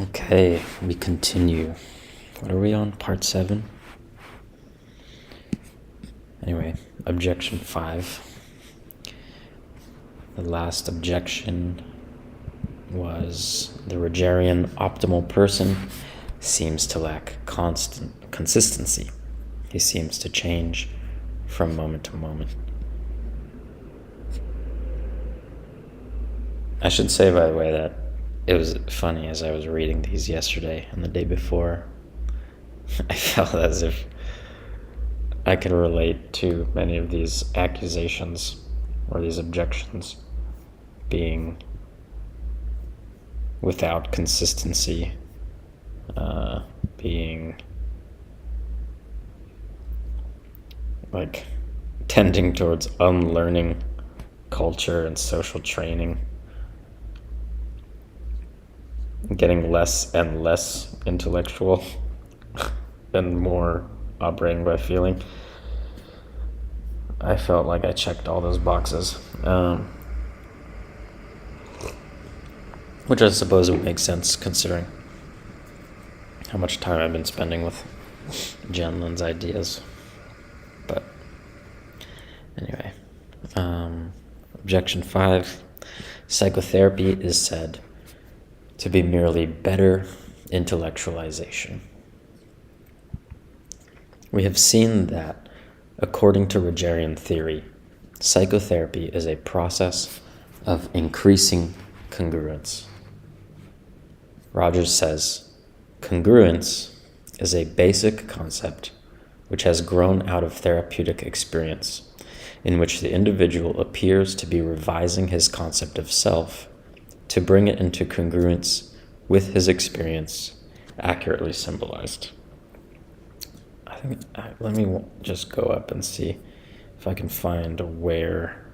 Okay, we continue. What are we on? Part 7? Anyway, objection 5. The last objection was the Rogerian optimal person seems to lack constant consistency. He seems to change from moment to moment. I should say, by the way, that it was funny as I was reading these yesterday and the day before. I felt as if I could relate to many of these accusations or these objections being without consistency, being like tending towards unlearning culture and social training, getting less and less intellectual and more operating by feeling. I felt like I checked all those boxes, which I suppose would make sense considering how much time I've been spending with Gendlin's ideas. But anyway, objection 5, psychotherapy is said to be merely better intellectualization. We have seen that, according to Rogerian theory, psychotherapy is a process of increasing congruence. Rogers says, congruence is a basic concept which has grown out of therapeutic experience, in which the individual appears to be revising his concept of self to bring it into congruence with his experience, accurately symbolized. Let me just go up and see if I can find where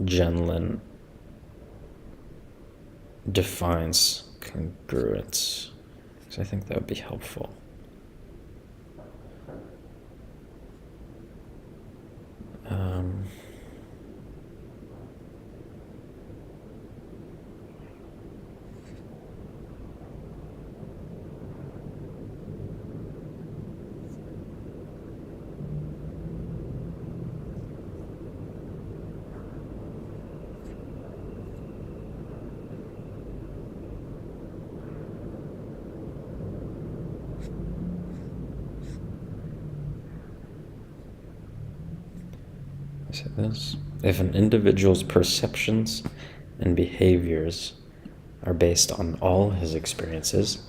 Gendlin defines congruence, because I think that would be helpful. This. If an individual's perceptions and behaviors are based on all his experiences,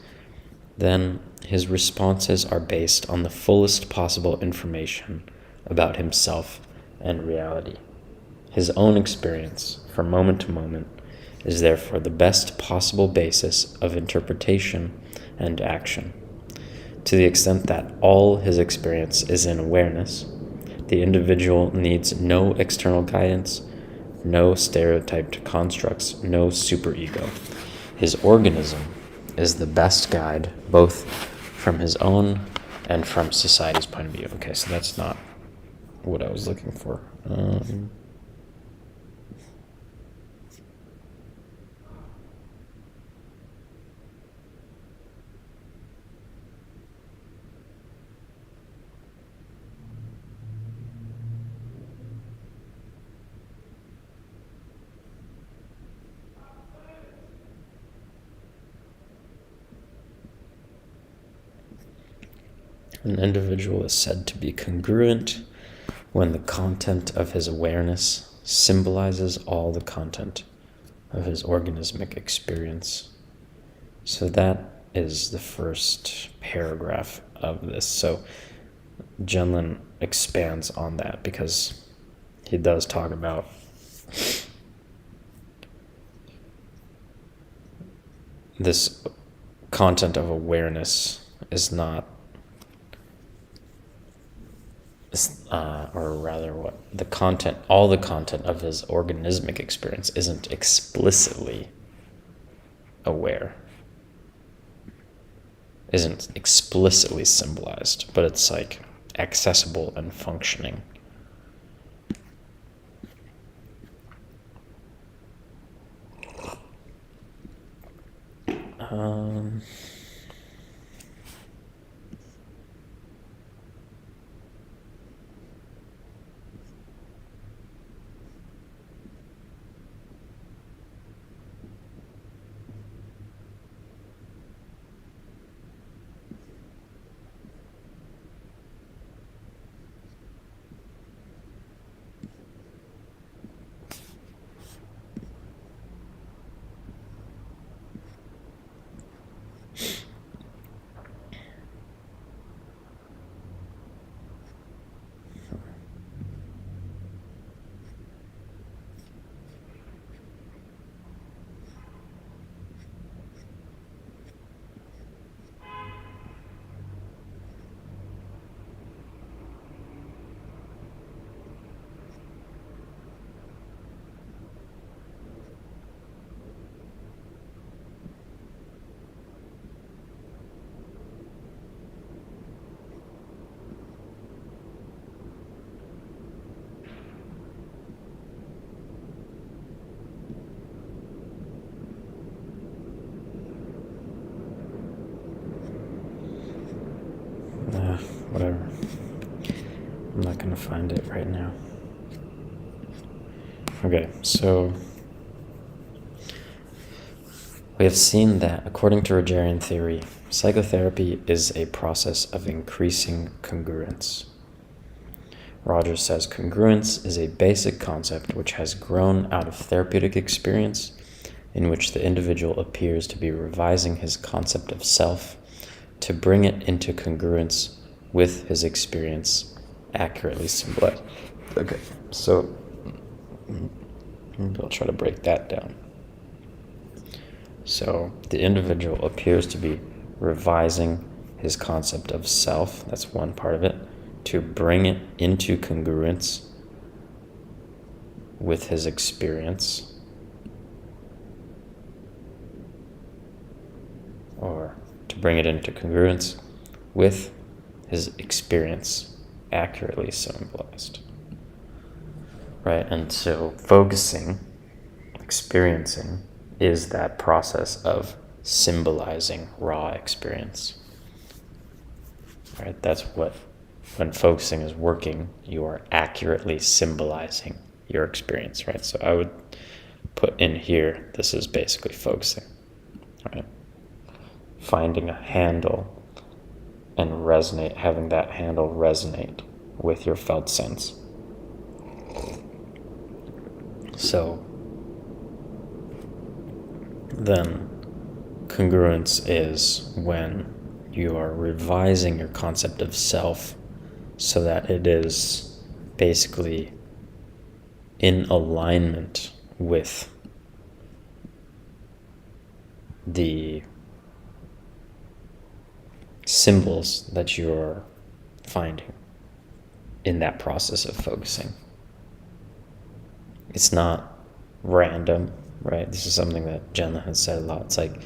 then his responses are based on the fullest possible information about himself and reality. His own experience, from moment to moment, is therefore the best possible basis of interpretation and action. To the extent that all his experience is in awareness, the individual needs no external guidance, no stereotyped constructs, no superego. His organism is the best guide, both from his own and from society's point of view. Okay, so that's not what I was looking for. An individual is said to be congruent when the content of his awareness symbolizes all the content of his organismic experience. So that is the first paragraph of this. So Gendlin expands on that because he does talk about this content of awareness is not, or rather what the content, all the content of his organismic experience isn't explicitly aware, isn't explicitly symbolized, but it's like accessible and functioning. Um, whatever. I'm not going to find it right now. Okay, so we have seen that, according to Rogerian theory, psychotherapy is a process of increasing congruence. Rogers says congruence is a basic concept which has grown out of therapeutic experience, in which the individual appears to be revising his concept of self to bring it into congruence with his experience, accurately symbolized. Okay, so I'll try to break that down. So the individual appears to be revising his concept of self, that's one part of it, to bring it into congruence with his experience, or to bring it into congruence with his experience, accurately symbolized. Right, and so focusing, experiencing, is that process of symbolizing raw experience. Right, that's what, when focusing is working, you are accurately symbolizing your experience, right? So I would put in here, this is basically focusing, right? Finding a handle and resonate, having that handle resonate with your felt sense. So then congruence is when you are revising your concept of self so that it is basically in alignment with the symbols that you're finding in that process of focusing. It's not random, right? This is something that Gendlin has said a lot. It's like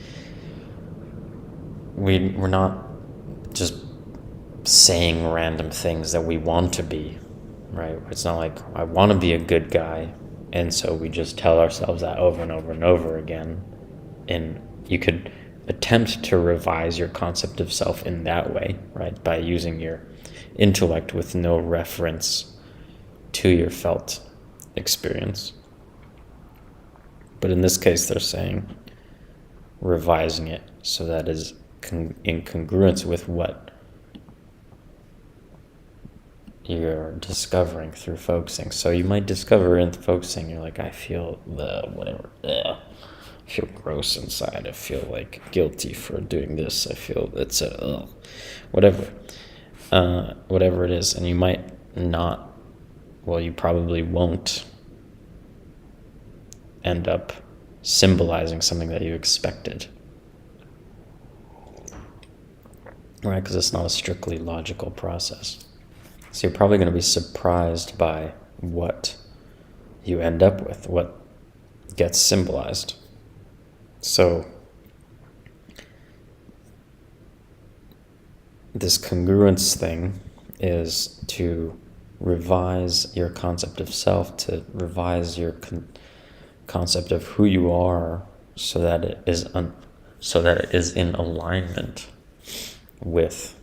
we're not just saying random things that we want to be, right? It's not like I want to be a good guy, and so we just tell ourselves that over and over and over again. And you could attempt to revise your concept of self in that way, right? By using your intellect with no reference to your felt experience. But in this case, they're saying revising it so that is in congruence with what you're discovering through focusing. So you might discover in focusing, you're like, I feel I feel gross inside. I feel like guilty for doing this. I feel it's whatever it is. And you might not, well, you probably won't end up symbolizing something that you expected, right? Because it's not a strictly logical process. So you're probably going to be surprised by what you end up with, what gets symbolized. So this congruence thing is to revise your concept of self, to revise your concept of who you are, so that it is so that it is in alignment with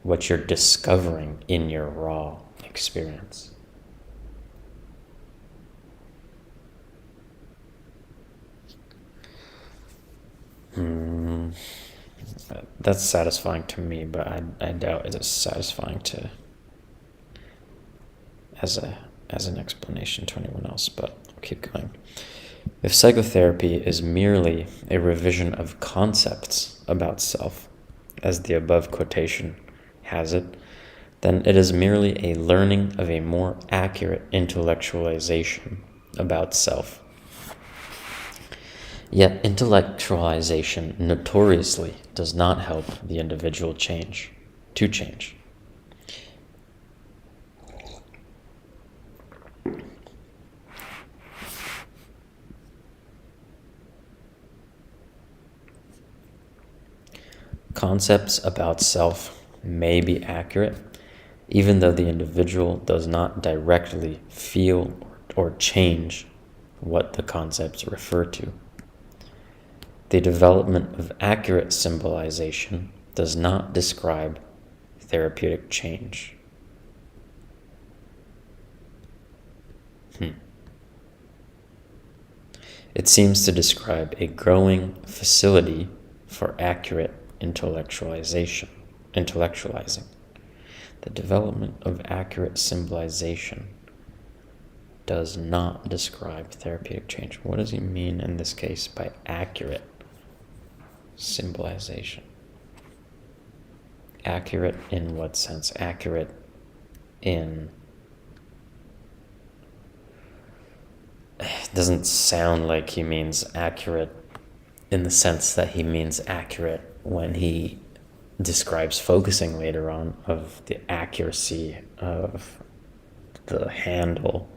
what you're discovering in your raw experience. That's satisfying to me, but I doubt it is satisfying to as an explanation to anyone else, but I'll keep going. If psychotherapy is merely a revision of concepts about self, as the above quotation has it, then it is merely a learning of a more accurate intellectualization about self. Yet intellectualization notoriously does not help the individual to change. Concepts about self may be accurate, even though the individual does not directly feel or change what the concepts refer to. The development of accurate symbolization does not describe therapeutic change. It seems to describe a growing facility for accurate intellectualizing. The development of accurate symbolization does not describe therapeutic change. What does he mean in this case by accurate symbolization? Accurate in what sense? Accurate in... It doesn't sound like he means accurate in the sense that he means accurate when he describes focusing later on, of the accuracy of the handle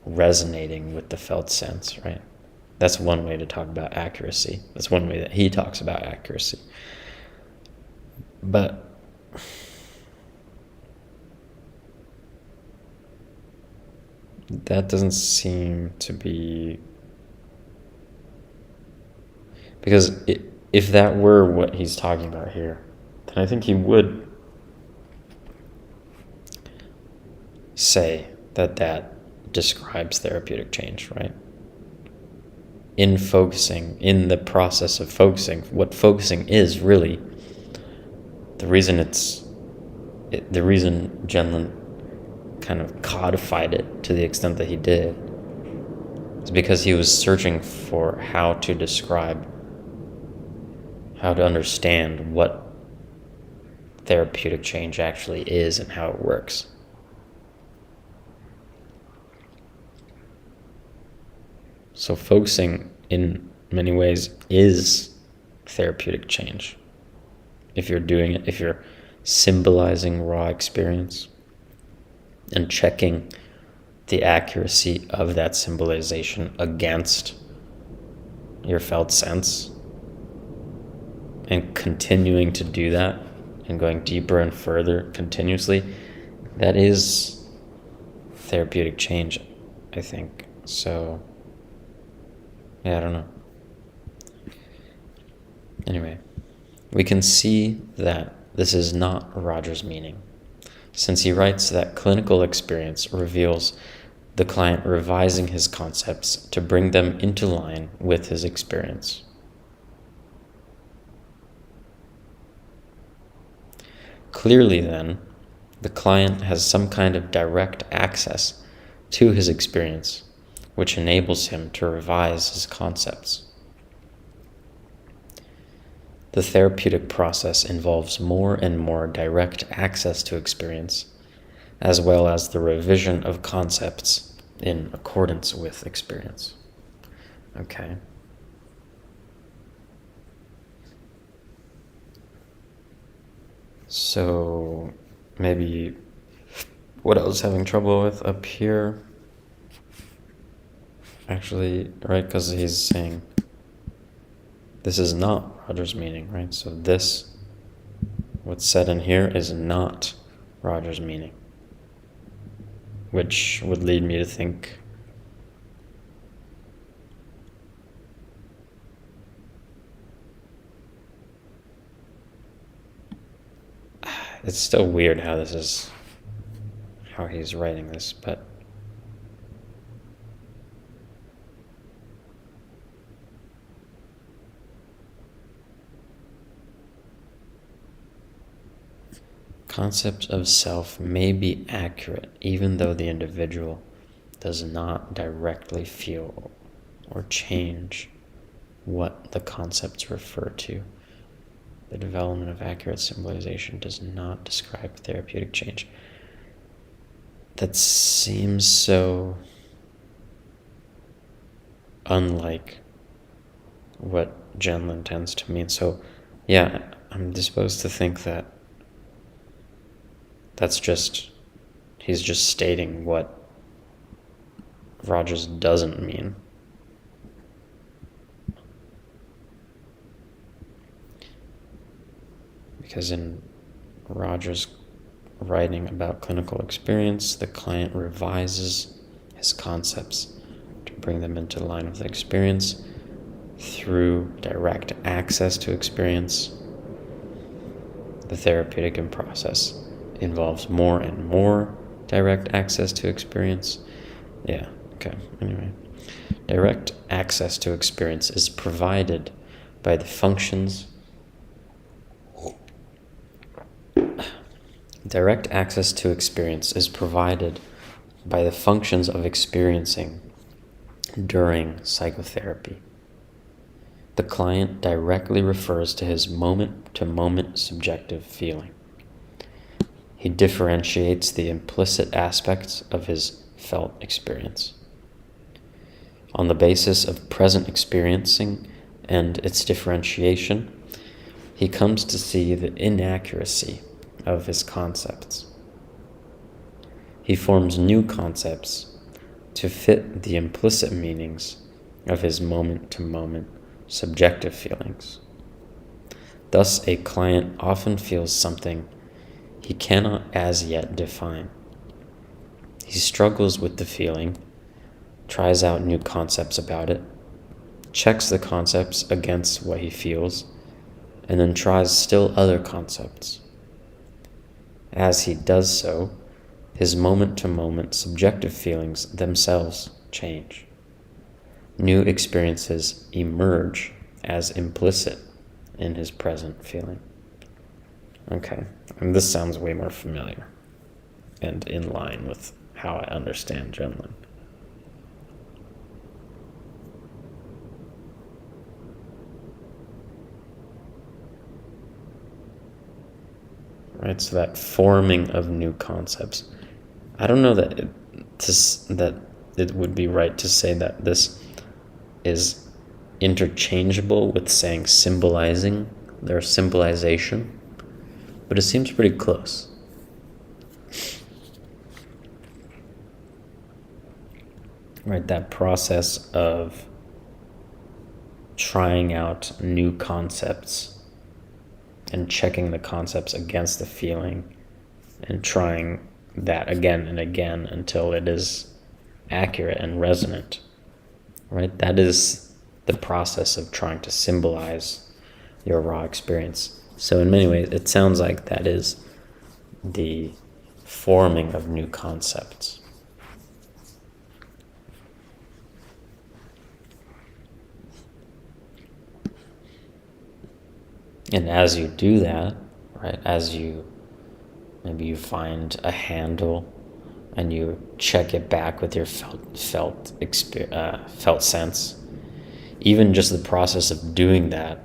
resonating with the felt sense, right? That's one way to talk about accuracy. That's one way that he talks about accuracy. But that doesn't seem to be... Because if that were what he's talking about here, then I think he would say that describes therapeutic change, right? In the process of focusing, what focusing is really, the reason Gendlin kind of codified it to the extent that he did is because he was searching for how to understand what therapeutic change actually is and how it works. So focusing in many ways is therapeutic change. If you're doing it, if you're symbolizing raw experience and checking the accuracy of that symbolization against your felt sense and continuing to do that and going deeper and further continuously, that is therapeutic change, I think. So, yeah, I don't know. Anyway, we can see that this is not Roger's meaning, since he writes that clinical experience reveals the client revising his concepts to bring them into line with his experience. Clearly, then, the client has some kind of direct access to his experience, which enables him to revise his concepts. The therapeutic process involves more and more direct access to experience, as well as the revision of concepts in accordance with experience. Okay. So maybe what I was having trouble with up here, actually, right, because he's saying this is not Roger's meaning, right? So this, what's said in here, is not Roger's meaning, which would lead me to think it's still weird how he's writing this, but concept of self may be accurate even though the individual does not directly feel or change what the concepts refer to. The development of accurate symbolization does not describe therapeutic change. That seems so unlike what Gendlin tends to mean. So, yeah, I'm disposed to think that he's just stating what Rogers doesn't mean. Because in Rogers' writing about clinical experience, the client revises his concepts to bring them into line with the experience through direct access to experience. The therapeutic process involves more and more direct access to experience. Yeah, okay, anyway. Direct access to experience is provided by the functions. Direct access to experience is provided by the functions of experiencing during psychotherapy. The client directly refers to his moment-to-moment subjective feeling. He differentiates the implicit aspects of his felt experience. On the basis of present experiencing and its differentiation, he comes to see the inaccuracy of his concepts. He forms new concepts to fit the implicit meanings of his moment-to-moment subjective feelings. Thus, a client often feels something he cannot as yet define. He struggles with the feeling, tries out new concepts about it, checks the concepts against what he feels, and then tries still other concepts. As he does so, his moment-to-moment subjective feelings themselves change. New experiences emerge as implicit in his present feeling. Okay, and this sounds way more familiar and in line with how I understand Gendlin. Right, so that forming of new concepts. I don't know that it would be right to say that this is interchangeable with saying symbolizing or symbolization, but it seems pretty close. Right, that process of trying out new concepts and checking the concepts against the feeling and trying that again and again until it is accurate and resonant, right? That is the process of trying to symbolize your raw experience. So in many ways, it sounds like that is the forming of new concepts. And as you do that, right, maybe you find a handle and you check it back with your felt sense, even just the process of doing that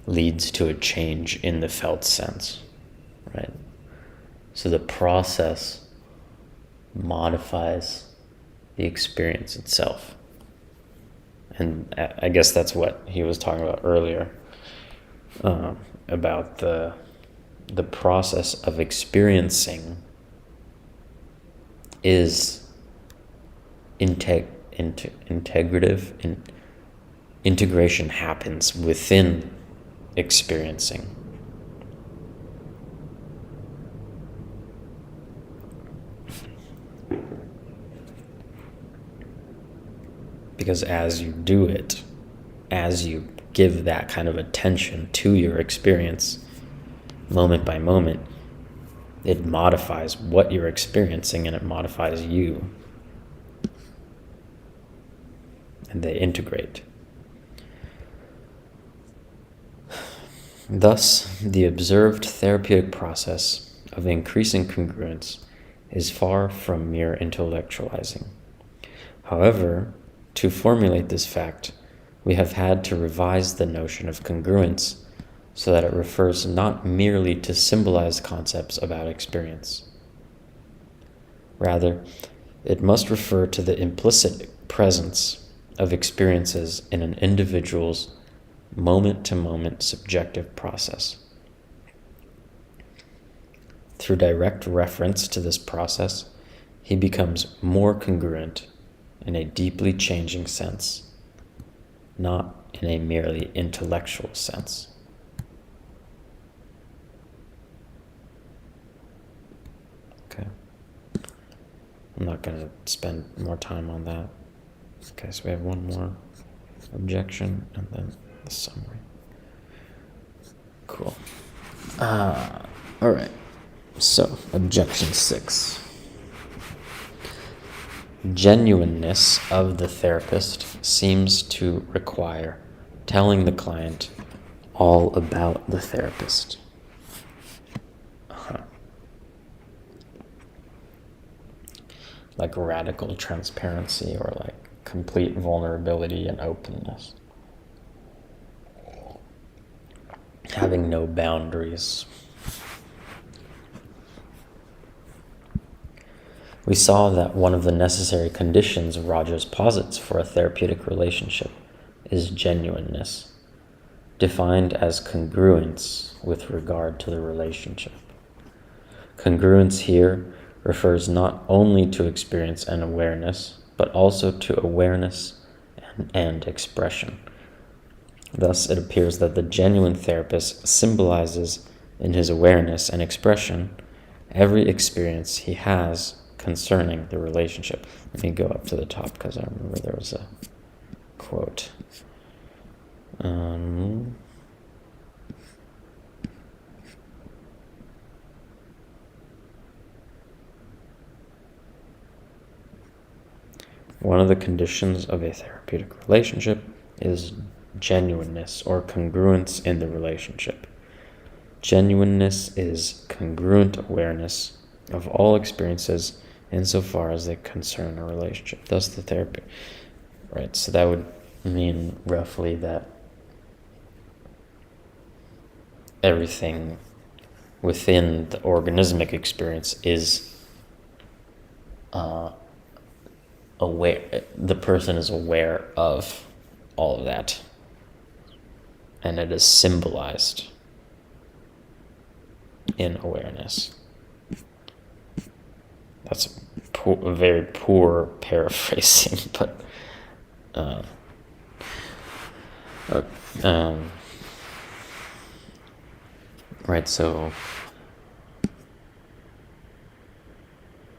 leads to a change in the felt sense, right? So the process modifies the experience itself. And I guess that's what he was talking about earlier, about the process of experiencing is integrative. Integration happens within experiencing. Because as you do it, as you give that kind of attention to your experience, moment by moment, It modifies what you're experiencing, and it modifies you. And they integrate. Thus, the observed therapeutic process of increasing congruence is far from mere intellectualizing. However, to formulate this fact, we have had to revise the notion of congruence so that it refers not merely to symbolized concepts about experience. Rather, it must refer to the implicit presence of experiences in an individual's moment-to-moment subjective process. Through direct reference to this process, he becomes more congruent in a deeply changing sense, not in a merely intellectual sense. Okay. I'm not going to spend more time on that. Okay, so we have one more objection and then the summary. Cool. All right. So, objection 6. Genuineness of the therapist seems to require telling the client all about the therapist. Like radical transparency or like complete vulnerability and openness. Having no boundaries. We saw that one of the necessary conditions Rogers posits for a therapeutic relationship is genuineness, defined as congruence with regard to the relationship. Congruence here refers not only to experience and awareness, but also to awareness and expression. Thus, it appears that the genuine therapist symbolizes in his awareness and expression every experience he has concerning the relationship. Let me go up to the top because I remember there was a quote. One of the conditions of a therapeutic relationship is genuineness or congruence in the relationship. Genuineness is congruent awareness of all experiences insofar as they concern a relationship. Thus the therapy. Right, so that would mean roughly that everything within the organismic experience is aware. The person is aware of all of that, and it is symbolized in awareness. That's a very poor paraphrasing, but right, so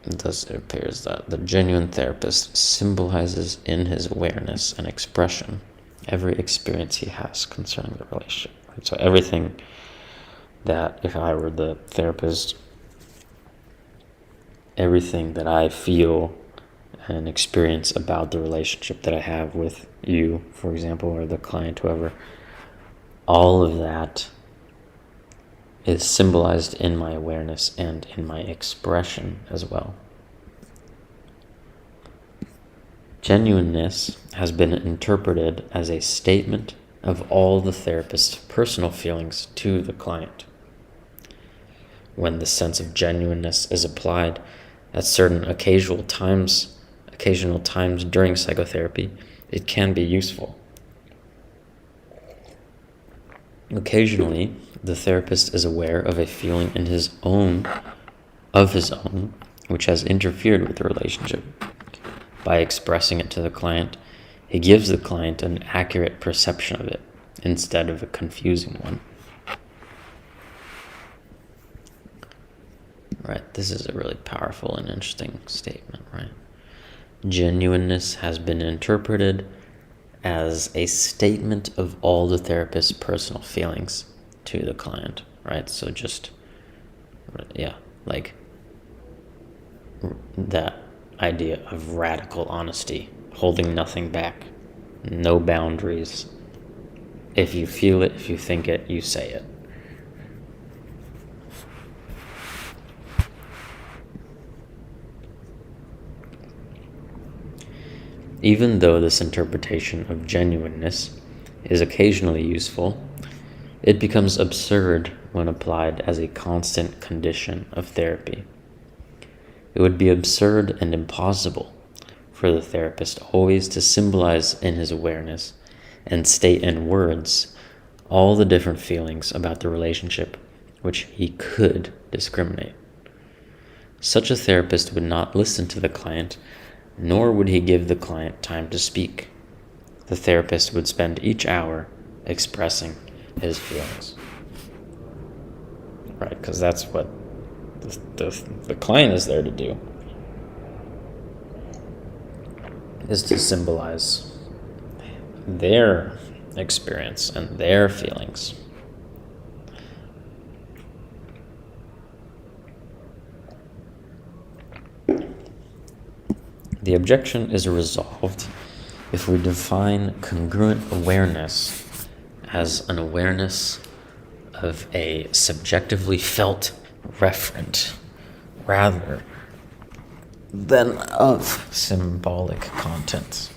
thus it appears that the genuine therapist symbolizes in his awareness and expression every experience he has concerning the relationship. Right? So everything that, if I were the therapist, everything that I feel and experience about the relationship that I have with you, for example, or the client, whoever, all of that is symbolized in my awareness and in my expression as well. Genuineness has been interpreted as a statement of all the therapist's personal feelings to the client. When the sense of genuineness is applied at certain occasional times during psychotherapy, it can be useful. Occasionally, the therapist is aware of a feeling of his own, which has interfered with the relationship. By expressing it to the client, he gives the client an accurate perception of it instead of a confusing one. Right, this is a really powerful and interesting statement, right? Genuineness has been interpreted as a statement of all the therapist's personal feelings to the client, right? So just, yeah, like that idea of radical honesty, holding nothing back, no boundaries. If you feel it, if you think it, you say it. Even though this interpretation of genuineness is occasionally useful, it becomes absurd when applied as a constant condition of therapy. It would be absurd and impossible for the therapist always to symbolize in his awareness and state in words all the different feelings about the relationship which he could discriminate. Such a therapist would not listen to the client, nor would he give the client time to speak. The therapist would spend each hour expressing his feelings. Right, because that's what the client is there to do, is to symbolize their experience and their feelings. The objection is resolved if we define congruent awareness as an awareness of a subjectively felt referent rather than of symbolic content.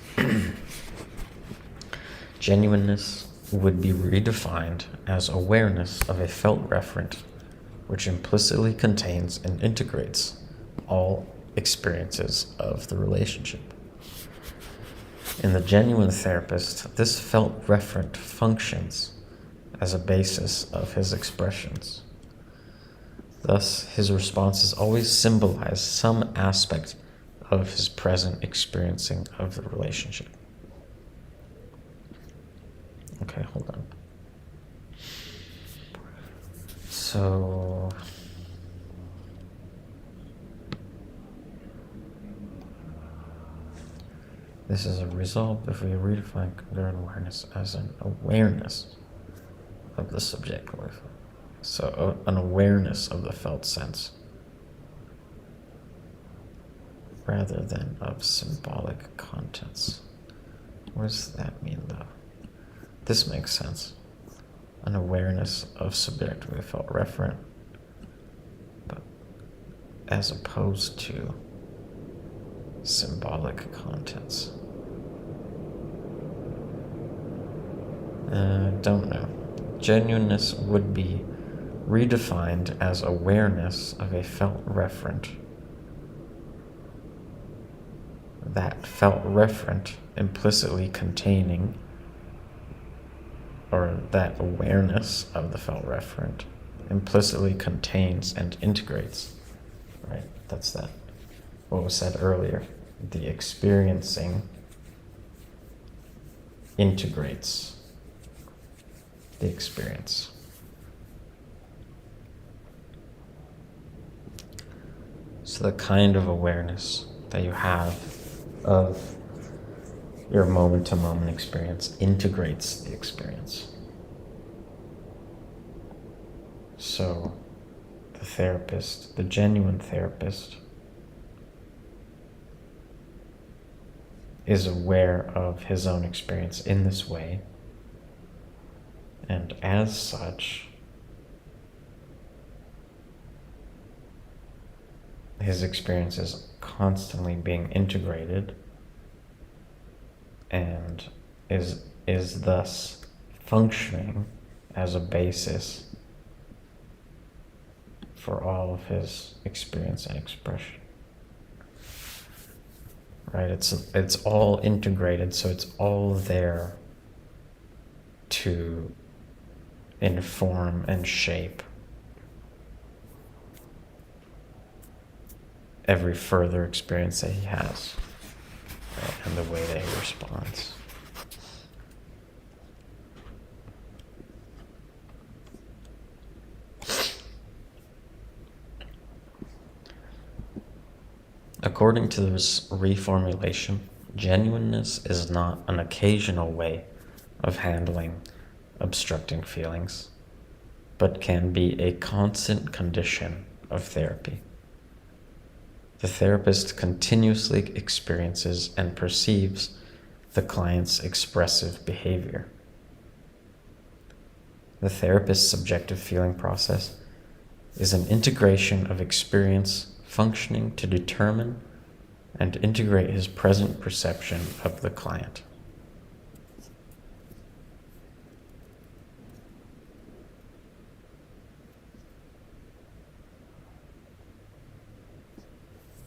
Genuineness would be redefined as awareness of a felt referent which implicitly contains and integrates all experiences of the relationship. In the genuine therapist, this felt referent functions as a basis of his expressions. Thus, his responses always symbolize some aspect of his present experiencing of the relationship. Okay, hold on. So, this is a result if we redefine congruent awareness as an awareness of the subjective. So an awareness of the felt sense rather than of symbolic contents. What does that mean though? This makes sense. An awareness of subjectively felt referent, but as opposed to symbolic contents. Don't know. Genuineness would be redefined as awareness of a felt referent. That felt referent implicitly containing, or that awareness of the felt referent implicitly contains and integrates. Right? That's that. What was said earlier. The experiencing integrates the experience. So the kind of awareness that you have of your moment-to-moment experience integrates the experience. So the therapist, the genuine therapist, is aware of his own experience in this way, and as such, his experience is constantly being integrated and is thus functioning as a basis for all of his experience and expression. Right? It's all integrated, so it's all there to inform and shape every further experience that he has, right? And the way that he responds. According to this reformulation, genuineness is not an occasional way of handling obstructing feelings, but can be a constant condition of therapy. The therapist continuously experiences and perceives the client's expressive behavior. The therapist's subjective feeling process is an integration of experience functioning to determine and integrate his present perception of the client.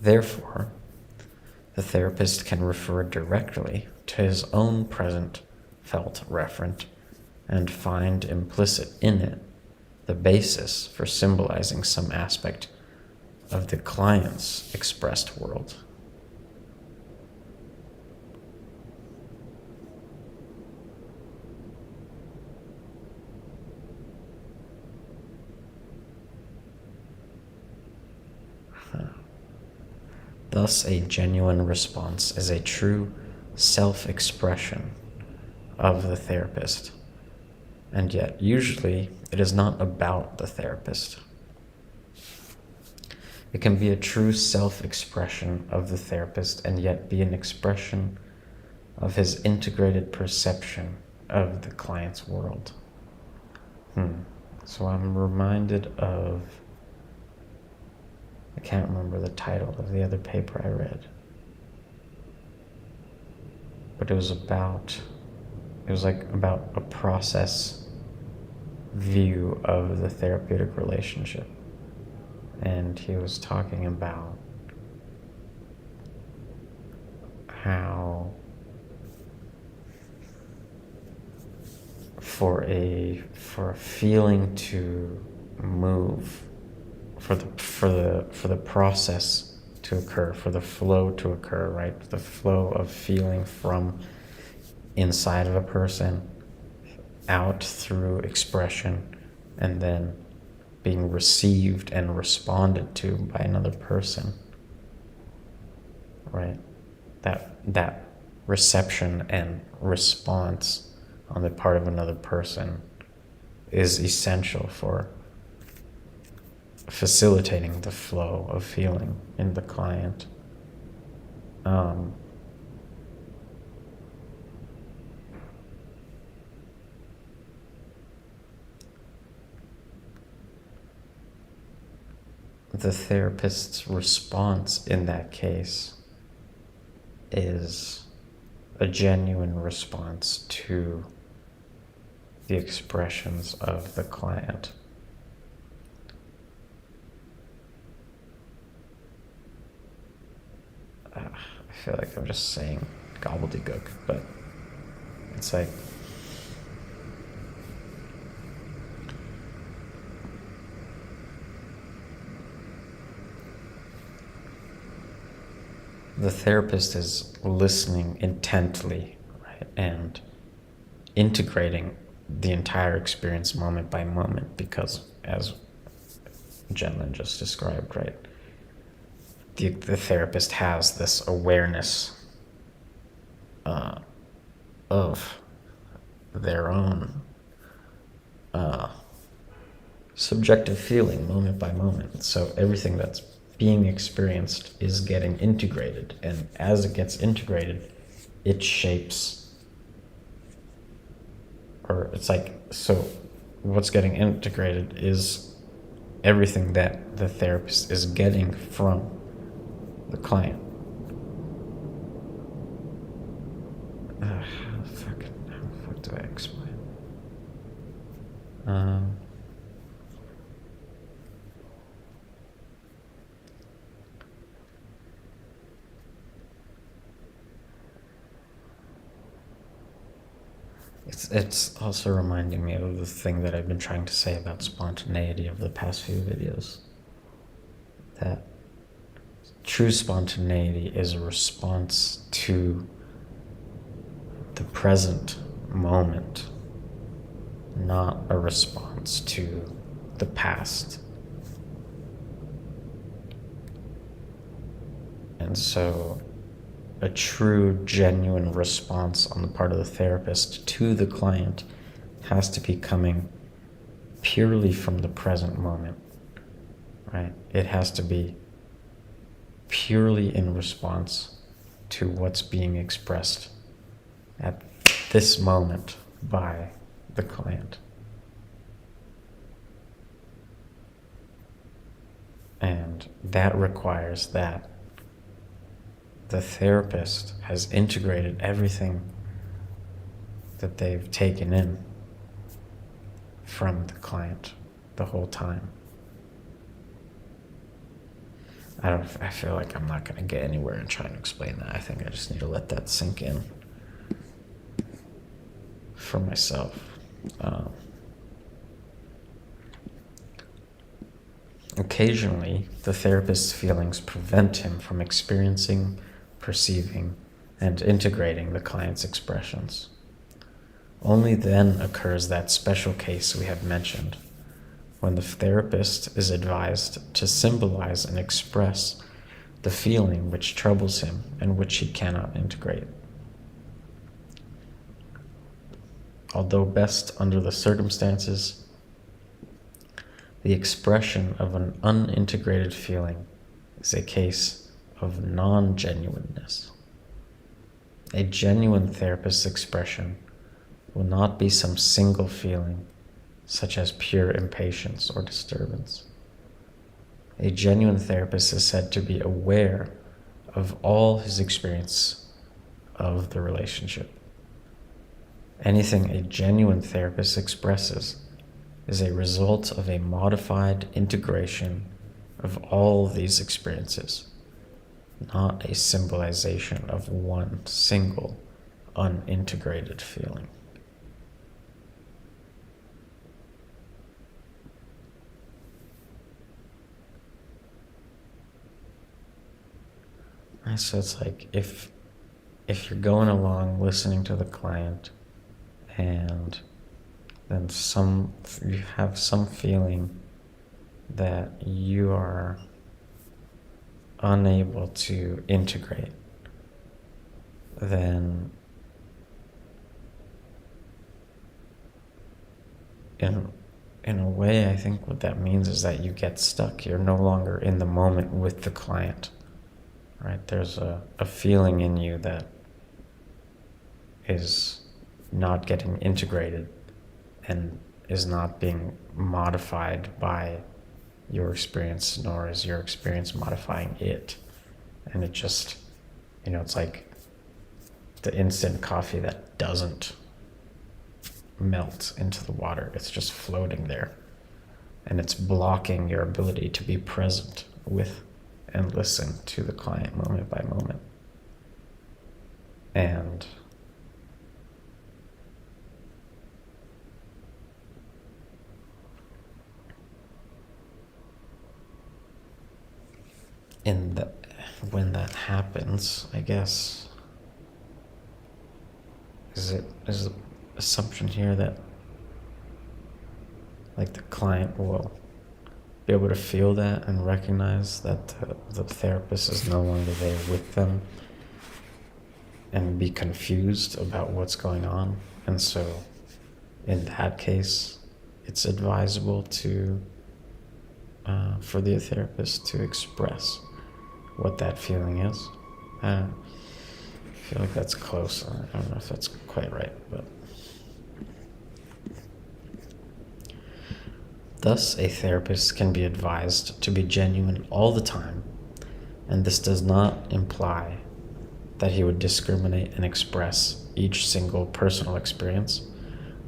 Therefore, the therapist can refer directly to his own present felt referent and find implicit in it the basis for symbolizing some aspect of the client's expressed world. Thus, a genuine response is a true self-expression of the therapist, and yet usually it is not about the therapist. It can be a true self-expression of the therapist and yet be an expression of his integrated perception of the client's world. So I'm reminded of, I can't remember the title of the other paper I read, but it was about a process view of the therapeutic relationship. And he was talking about how for a feeling to move, for the process to occur, for the flow to occur, right? The flow of feeling from inside of a person out through expression and then being received and responded to by another person, right? That reception and response on the part of another person is essential for facilitating the flow of feeling in the client. The therapist's response in that case is a genuine response to the expressions of the client. I feel like I'm just saying gobbledygook, but it's like the therapist is listening intently, right, and integrating the entire experience moment by moment, because as Gendlin just described, right, the therapist has this awareness of their own subjective feeling moment by moment. So everything that's being experienced is getting integrated, and as it gets integrated, it shapes, or it's like, so what's getting integrated is everything that the therapist is getting from the client. How the fuck do I explain? It's also reminding me of the thing that I've been trying to say about spontaneity of the past few videos. That true spontaneity is a response to the present moment, not a response to the past. And so a true, genuine response on the part of the therapist to the client has to be coming purely from the present moment, right? It has to be purely in response to what's being expressed at this moment by the client. And that requires that the therapist has integrated everything that they've taken in from the client the whole time. I feel like I'm not going to get anywhere in trying to explain that. I think I just need to let that sink in for myself. Occasionally, the therapist's feelings prevent him from experiencing, perceiving, and integrating the client's expressions. Only then occurs that special case we have mentioned, when the therapist is advised to symbolize and express the feeling which troubles him and which he cannot integrate. Although best under the circumstances, the expression of an unintegrated feeling is a case of non-genuineness. A genuine therapist's expression will not be some single feeling, such as pure impatience or disturbance. A genuine therapist is said to be aware of all his experience of the relationship. Anything a genuine therapist expresses is a result of a modified integration of all these experiences, not a symbolization of one single unintegrated feeling. So it's like if you're going along listening to the client and then you have some feeling that you are unable to integrate, then in a way, I think what that means is that you get stuck. You're no longer in the moment with the client, right? There's a feeling in you that is not getting integrated and is not being modified by your experience, nor is your experience modifying it. And it just, it's like the instant coffee that doesn't melt into the water. It's just floating there. And it's blocking your ability to be present with and listen to the client moment by moment. And when that happens, I guess, is the assumption here that like the client will be able to feel that and recognize that the therapist is no longer there with them and be confused about what's going on. And so in that case, it's advisable for the therapist to express what that feeling is. I feel like that's close. I don't know if that's quite right, but thus a therapist can be advised to be genuine all the time, and this does not imply that he would discriminate and express each single personal experience,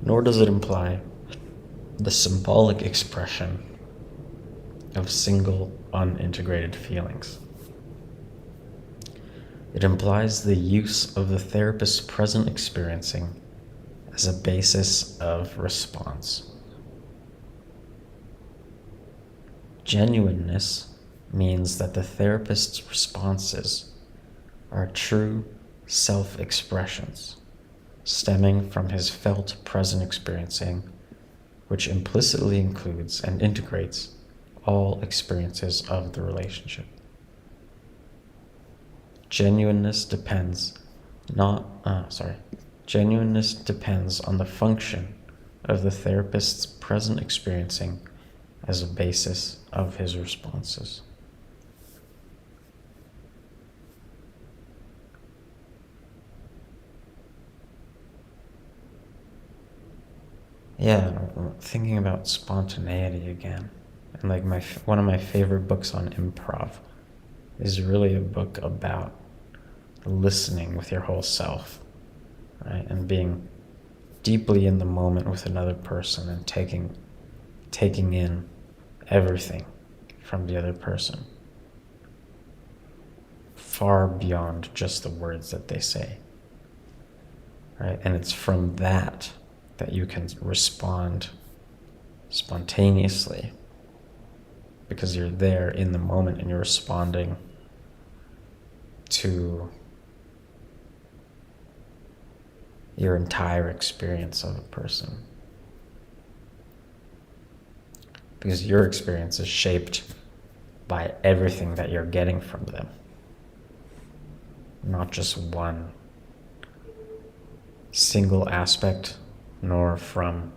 nor does it imply the symbolic expression of single unintegrated feelings. It implies the use of the therapist's present experiencing as a basis of response. Genuineness means that the therapist's responses are true self-expressions stemming from his felt present experiencing, which implicitly includes and integrates all experiences of the relationship. Genuineness depends on the function of the therapist's present experiencing as a basis of his responses. Yeah, thinking about spontaneity again, and like one of my favorite books on improv is really a book about listening with your whole self, right? And being deeply in the moment with another person and taking in everything from the other person, far beyond just the words that they say, right? And it's from that you can respond spontaneously, because you're there in the moment and you're responding to your entire experience of a person. Because your experience is shaped by everything that you're getting from them, not just one single aspect, nor from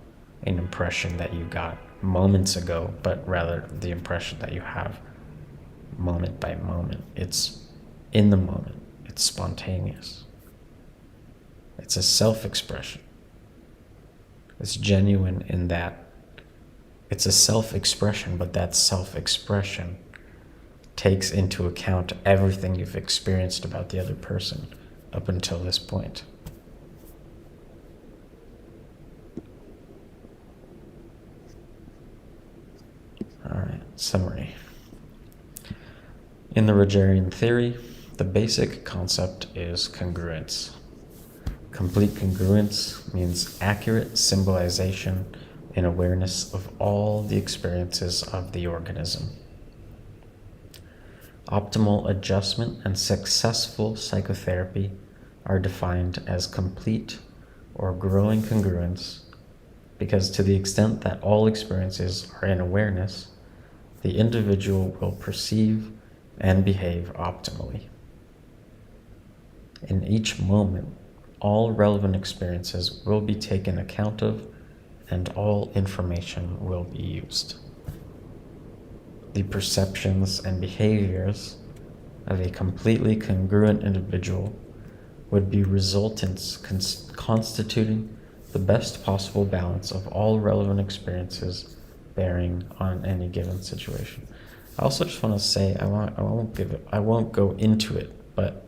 an impression that you got moments ago, but rather the impression that you have moment by moment. It's in the moment. It's spontaneous. It's a self-expression. It's genuine in that it's a self-expression, but that self-expression takes into account everything you've experienced about the other person up until this point. All right, summary. In the Rogerian theory, the basic concept is congruence. Complete congruence means accurate symbolization and awareness of all the experiences of the organism. Optimal adjustment and successful psychotherapy are defined as complete or growing congruence, because to the extent that all experiences are in awareness, the individual will perceive and behave optimally. In each moment, all relevant experiences will be taken account of and all information will be used. The perceptions and behaviors of a completely congruent individual would be resultants constituting the best possible balance of all relevant experiences bearing on any given situation. I also just want to say, I won't go into it, but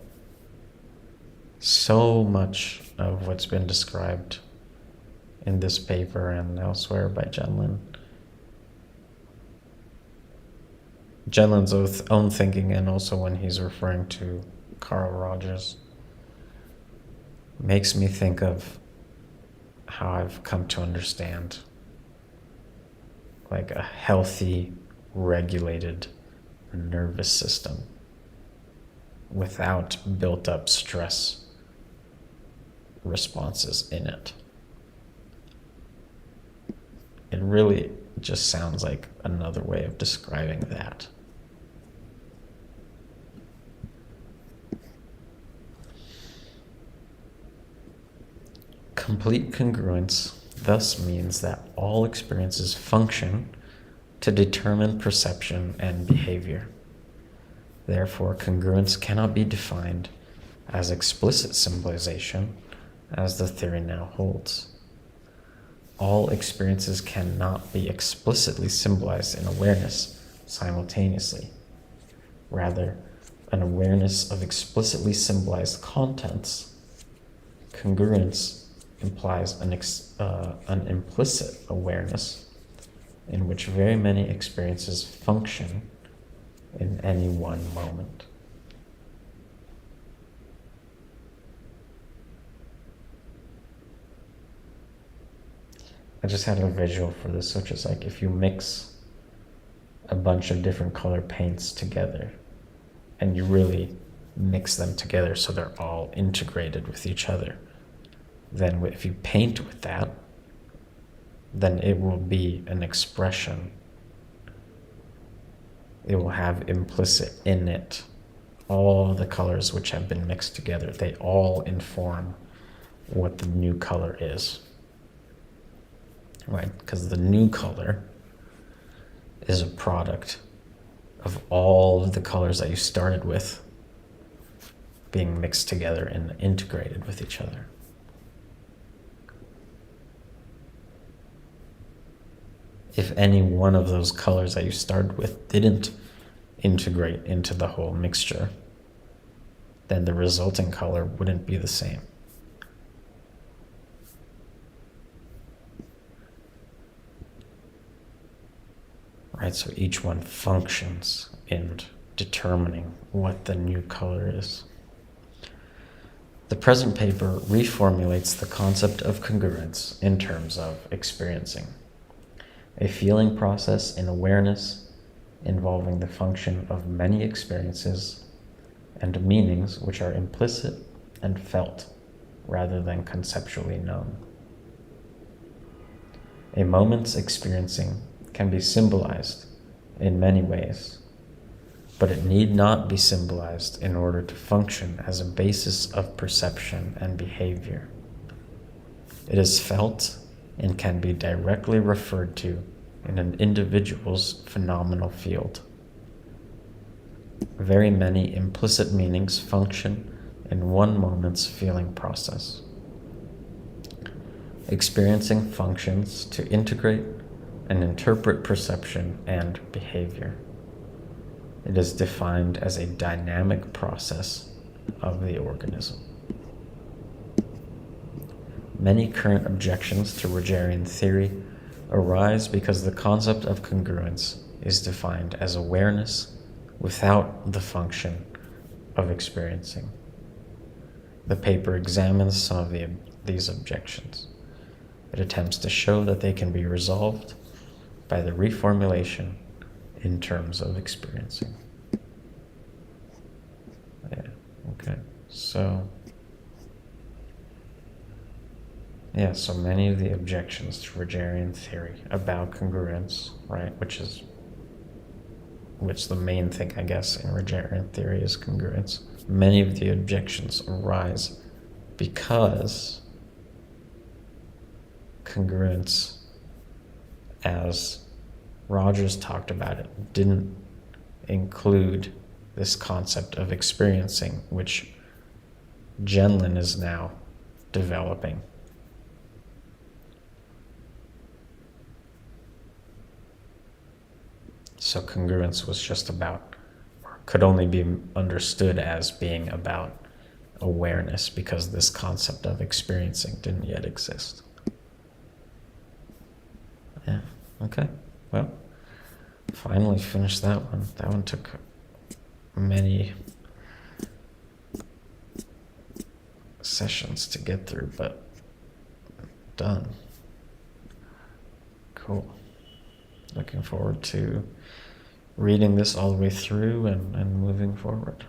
so much of what's been described in this paper and elsewhere by Gendlin's own thinking, and also when he's referring to Carl Rogers, makes me think of how I've come to understand like a healthy, regulated nervous system without built-up stress responses in it. It really just sounds like another way of describing that. Complete congruence thus means that all experiences function to determine perception and behavior. Therefore, congruence cannot be defined as explicit symbolization, as the theory now holds. All experiences cannot be explicitly symbolized in awareness simultaneously. Rather, an awareness of explicitly symbolized contents. Congruence implies an implicit awareness in which very many experiences function in any one moment. I just had a visual for this, which is like if you mix a bunch of different color paints together and you really mix them together so they're all integrated with each other, then if you paint with that, then it will be an expression. It will have implicit in it all the colors which have been mixed together. They all inform what the new color is, right? Because the new color is a product of all of the colors that you started with being mixed together and integrated with each other. If any one of those colors that you started with didn't integrate into the whole mixture, then the resulting color wouldn't be the same. Right, so each one functions in determining what the new color is. The present paper reformulates the concept of congruence in terms of experiencing, a feeling process in awareness involving the function of many experiences and meanings which are implicit and felt rather than conceptually known. A moment's experiencing can be symbolized in many ways, but it need not be symbolized in order to function as a basis of perception and behavior. It is felt and can be directly referred to in an individual's phenomenal field. Very many implicit meanings function in one moment's feeling process. Experiencing functions to integrate and interpret perception and behavior. It is defined as a dynamic process of the organism. Many current objections to Rogerian theory arise because the concept of congruence is defined as awareness without the function of experiencing. The paper examines some of these objections. It attempts to show that they can be resolved by the reformulation in terms of experiencing. Yeah, okay. So many of the objections to Rogerian theory about congruence, right, which the main thing, I guess, in Rogerian theory is congruence. Many of the objections arise because congruence, as Rogers talked about it, didn't include this concept of experiencing, which Gendlin is now developing. So congruence was just about, or could only be understood as being about awareness because this concept of experiencing didn't yet exist. Yeah, okay. Well, finally finished that one. That one took many sessions to get through, but done. Cool. Looking forward to reading this all the way through and moving forward.